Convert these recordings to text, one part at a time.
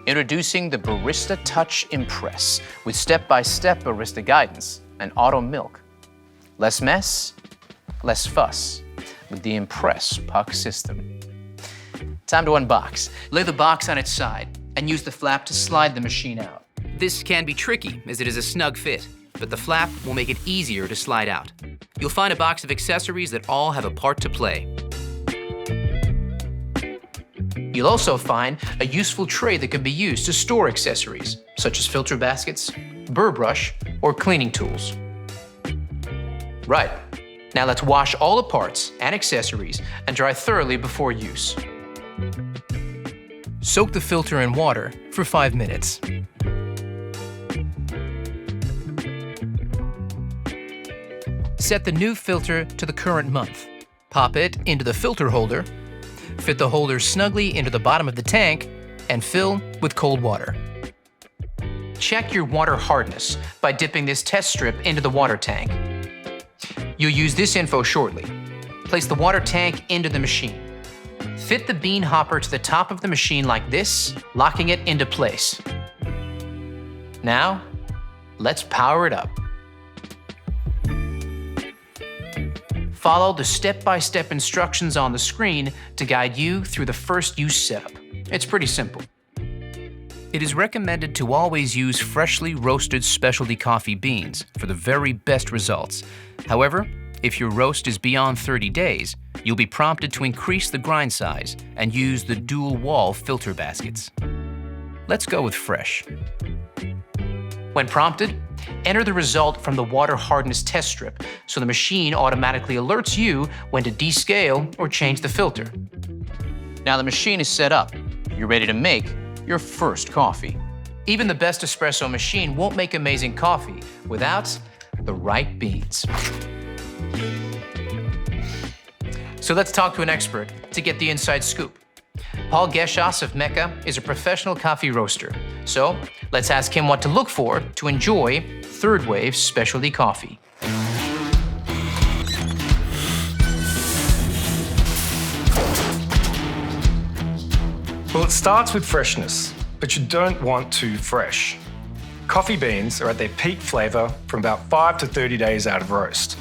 Introducing the Barista Touch Impress with step-by-step barista guidance and auto milk. Less mess, less fuss with the Impress puck system. Time to unbox. Lay the box on its side and use the flap to slide the machine out. This can be tricky as it is a snug fit, but the flap will make it easier to slide out. You'll find a box of accessories that all have a part to play. You'll also find a useful tray that can be used to store accessories, such as filter baskets, burr brush, or cleaning tools. Right, now let's wash all the parts and accessories and dry thoroughly before use. Soak the filter in water for 5 minutes. Set the new filter to the current month. Pop it into the filter holder, fit the holder snugly into the bottom of the tank, and fill with cold water. Check your water hardness by dipping this test strip into the water tank. You'll use this info shortly. Place the water tank into the machine. Fit the bean hopper to the top of the machine like this, locking it into place. Now, let's power it up. Follow the step-by-step instructions on the screen to guide you through the first use setup. It's pretty simple. It is recommended to always use freshly roasted specialty coffee beans for the very best results. However, if your roast is beyond 30 days, you'll be prompted to increase the grind size and use the dual wall filter baskets. Let's go with fresh. When prompted, enter the result from the water hardness test strip so the machine automatically alerts you when to descale or change the filter. Now the machine is set up. You're ready to make your first coffee. Even the best espresso machine won't make amazing coffee without the right beans. So let's talk to an expert to get the inside scoop. Paul Geschas of Mecca is a professional coffee roaster. So let's ask him what to look for to enjoy third wave specialty coffee. Well, it starts with freshness, but you don't want too fresh. Coffee beans are at their peak flavour from about 5 to 30 days out of roast.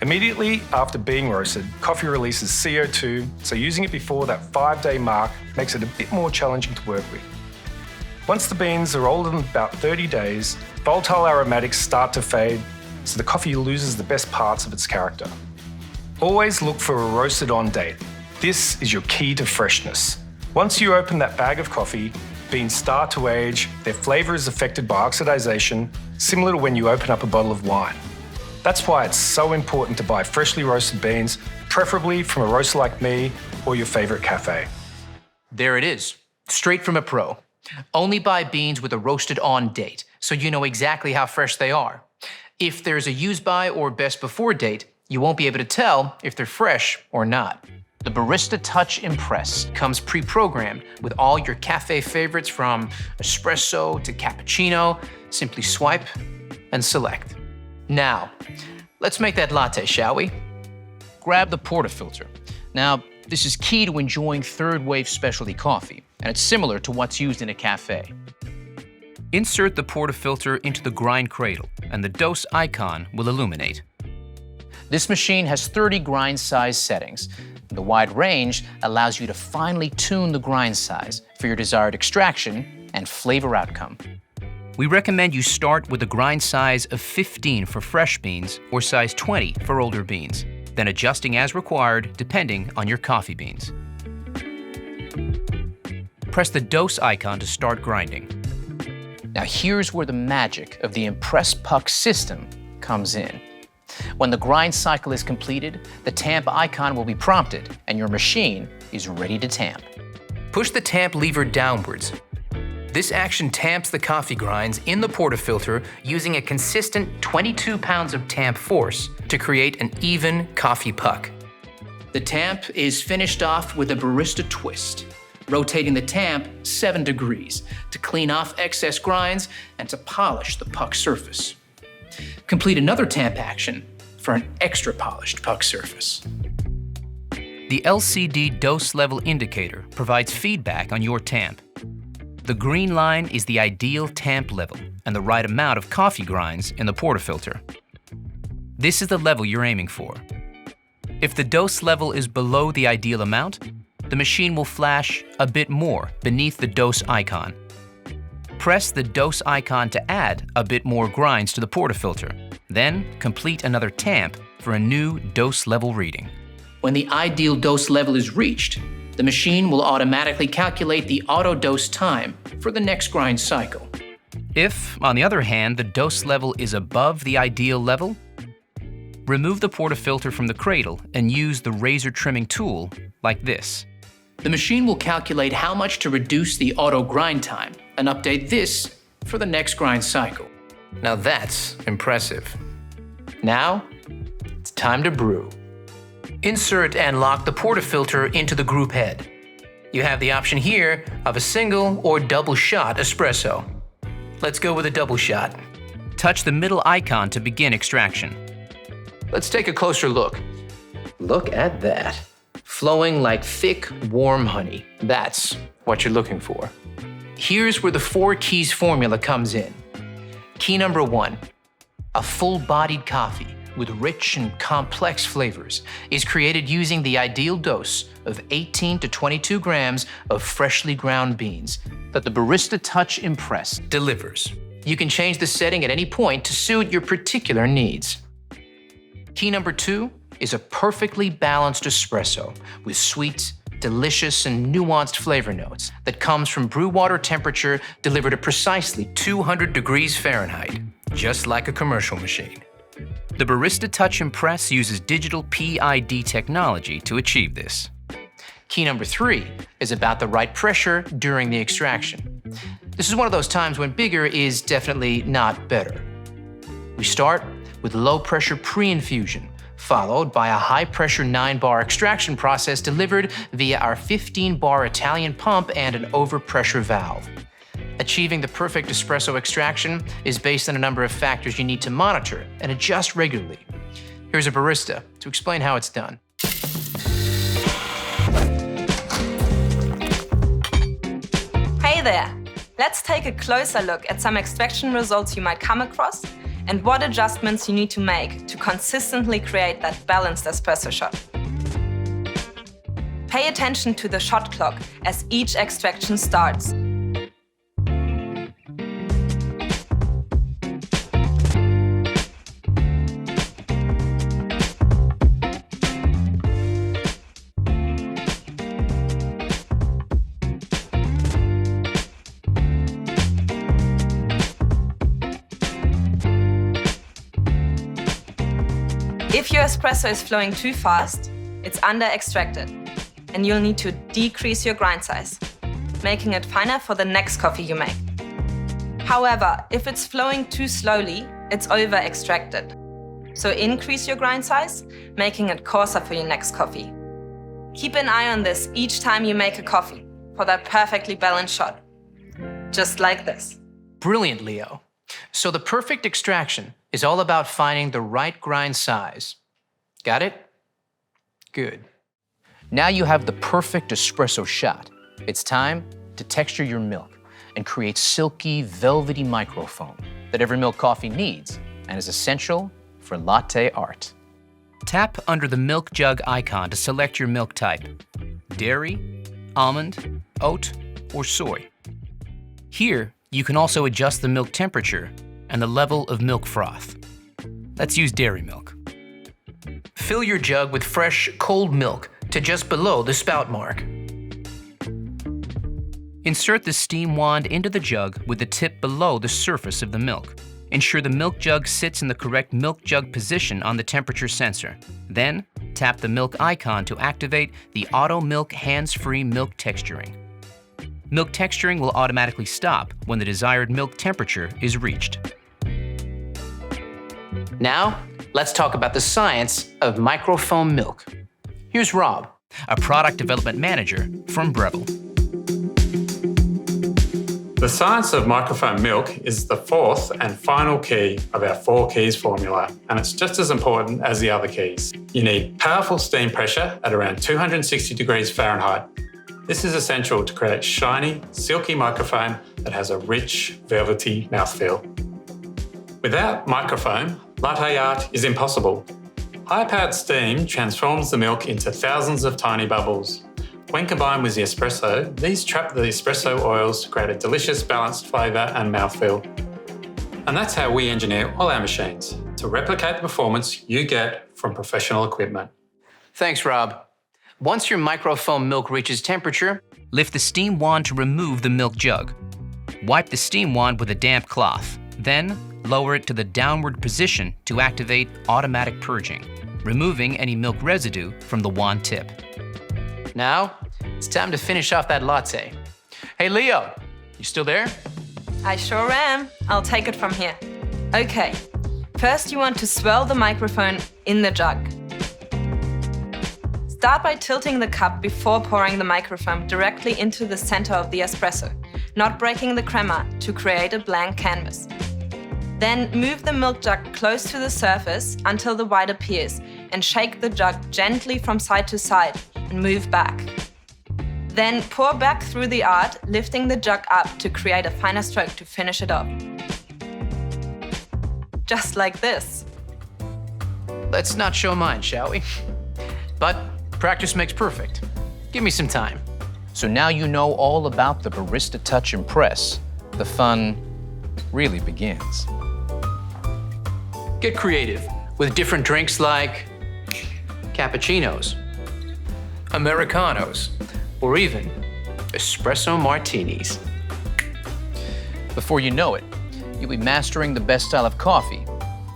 Immediately after being roasted, coffee releases CO2, so using it before that 5-day mark makes it a bit more challenging to work with. Once the beans are older than about 30 days, volatile aromatics start to fade, so the coffee loses the best parts of its character. Always look for a roasted on date. This is your key to freshness. Once you open that bag of coffee, beans start to age, their flavour is affected by oxidation, similar to when you open up a bottle of wine. That's why it's so important to buy freshly roasted beans, preferably from a roaster like me or your favourite cafe. There it is, straight from a pro. Only buy beans with a roasted on date, so you know exactly how fresh they are. If there's a use by or best before date, you won't be able to tell if they're fresh or not. The Barista Touch Impress comes pre-programmed with all your cafe favorites from espresso to cappuccino. Simply swipe and select. Now, let's make that latte, shall we? Grab the portafilter. Now, this is key to enjoying third wave specialty coffee, and it's similar to what's used in a cafe. Insert the portafilter into the grind cradle, and the dose icon will illuminate. This machine has 30 grind size settings. The wide range allows you to finely tune the grind size for your desired extraction and flavor outcome. We recommend you start with a grind size of 15 for fresh beans or size 20 for older beans, then adjusting as required depending on your coffee beans. Press the dose icon to start grinding. Now here's where the magic of the Impress puck system comes in. When the grind cycle is completed, the tamp icon will be prompted and your machine is ready to tamp. Push the tamp lever downwards. This action tamps the coffee grinds in the portafilter using a consistent 22 pounds of tamp force to create an even coffee puck. The tamp is finished off with a barista twist, rotating the tamp 7 degrees to clean off excess grinds and to polish the puck surface. Complete another tamp action for an extra polished puck surface. The LCD dose level indicator provides feedback on your tamp. The green line is the ideal tamp level and the right amount of coffee grinds in the portafilter. This is the level you're aiming for. If the dose level is below the ideal amount, the machine will flash a bit more beneath the dose icon. Press the dose icon to add a bit more grinds to the portafilter. Then complete another tamp for a new dose level reading. When the ideal dose level is reached, the machine will automatically calculate the auto dose time for the next grind cycle. If, on the other hand, the dose level is above the ideal level, remove the portafilter from the cradle and use the razor trimming tool like this. The machine will calculate how much to reduce the auto grind time and update this for the next grind cycle. Now that's impressive. Now, it's time to brew. Insert and lock the portafilter into the group head. You have the option here of a single or double shot espresso. Let's go with a double shot. Touch the middle icon to begin extraction. Let's take a closer look. Look at that. Flowing like thick, warm honey. That's what you're looking for. Here's where the 4 keys formula comes in. Key number 1, a full-bodied coffee with rich and complex flavors is created using the ideal dose of 18 to 22 grams of freshly ground beans that the Barista Touch Impress delivers. You can change the setting at any point to suit your particular needs. Key number 2 is a perfectly balanced espresso with sweet, delicious, and nuanced flavor notes that comes from brew water temperature delivered at precisely 200 degrees Fahrenheit, just like a commercial machine. The Barista Touch Impress uses digital PID technology to achieve this. Key number 3 is about the right pressure during the extraction. This is one of those times when bigger is definitely not better. We start with low-pressure pre-infusion, followed by a high-pressure 9-bar extraction process delivered via our 15-bar Italian pump and an overpressure valve. Achieving the perfect espresso extraction is based on a number of factors you need to monitor and adjust regularly. Here's a barista to explain how it's done. Hey there! Let's take a closer look at some extraction results you might come across and what adjustments you need to make to consistently create that balanced espresso shot. Pay attention to the shot clock as each extraction starts. If your espresso is flowing too fast, it's under-extracted, and you'll need to decrease your grind size, making it finer for the next coffee you make. However, if it's flowing too slowly, it's over-extracted. So increase your grind size, making it coarser for your next coffee. Keep an eye on this each time you make a coffee for that perfectly balanced shot. Just like this. Brilliant, Leo. So the perfect extraction is all about finding the right grind size. Got it? Good. Now you have the perfect espresso shot. It's time to texture your milk and create silky, velvety microfoam that every milk coffee needs and is essential for latte art. Tap under the milk jug icon to select your milk type: dairy, almond, oat, or soy. Here, you can also adjust the milk temperature and the level of milk froth. Let's use dairy milk. Fill your jug with fresh, cold milk to just below the spout mark. Insert the steam wand into the jug with the tip below the surface of the milk. Ensure the milk jug sits in the correct milk jug position on the temperature sensor. Then, tap the milk icon to activate the Auto Milk Hands-Free Milk Texturing. Milk texturing will automatically stop when the desired milk temperature is reached. Now, let's talk about the science of microfoam milk. Here's Rob, a product development manager from Breville. The science of microfoam milk is the 4th and final key of our 4 keys formula, and it's just as important as the other keys. You need powerful steam pressure at around 260 degrees Fahrenheit, This is essential to create shiny, silky microfoam that has a rich, velvety mouthfeel. Without microfoam, latte art is impossible. High-powered steam transforms the milk into thousands of tiny bubbles. When combined with the espresso, these trap the espresso oils to create a delicious, balanced flavour and mouthfeel. And that's how we engineer all our machines, to replicate the performance you get from professional equipment. Thanks, Rob. Once your microfoam milk reaches temperature, Lift the steam wand to remove the milk jug. Wipe the steam wand with a damp cloth. Then, lower it to the downward position to activate automatic purging, removing any milk residue from the wand tip. now it's time to finish off that latte. Hey, Leo, you still there? I sure am. I'll take it from here. Okay, first you want to swirl the microphone in the jug. Start by tilting the cup before pouring the microfoam directly into the center of the espresso, not breaking the crema to create a blank canvas. Then move the milk jug close to the surface until the white appears and shake the jug gently from side to side and move back. Then pour back through the art, lifting the jug up to create a finer stroke to finish it off. Just like this. Let's not show mine, shall we? But practice makes perfect. Give me some time. So now you know all about the Barista Touch Impress. The fun really begins. Get creative with different drinks like cappuccinos, Americanos, or even espresso martinis. Before you know it, you'll be mastering the best style of coffee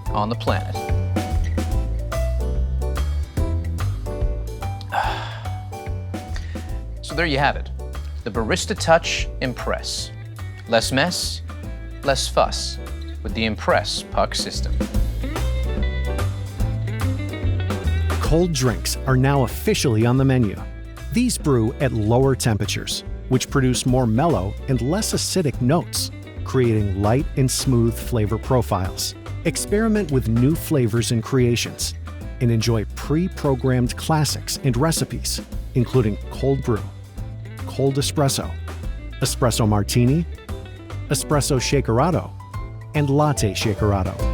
on the planet. So there you have it, the Barista Touch Impress. Less mess, less fuss with the Impress puck system. Cold drinks are now officially on the menu. These brew at lower temperatures, which produce more mellow and less acidic notes, creating light and smooth flavor profiles. Experiment with new flavors and creations, and enjoy pre-programmed classics and recipes, including cold brew, cold espresso, espresso martini, espresso shakerato, and latte shakerato.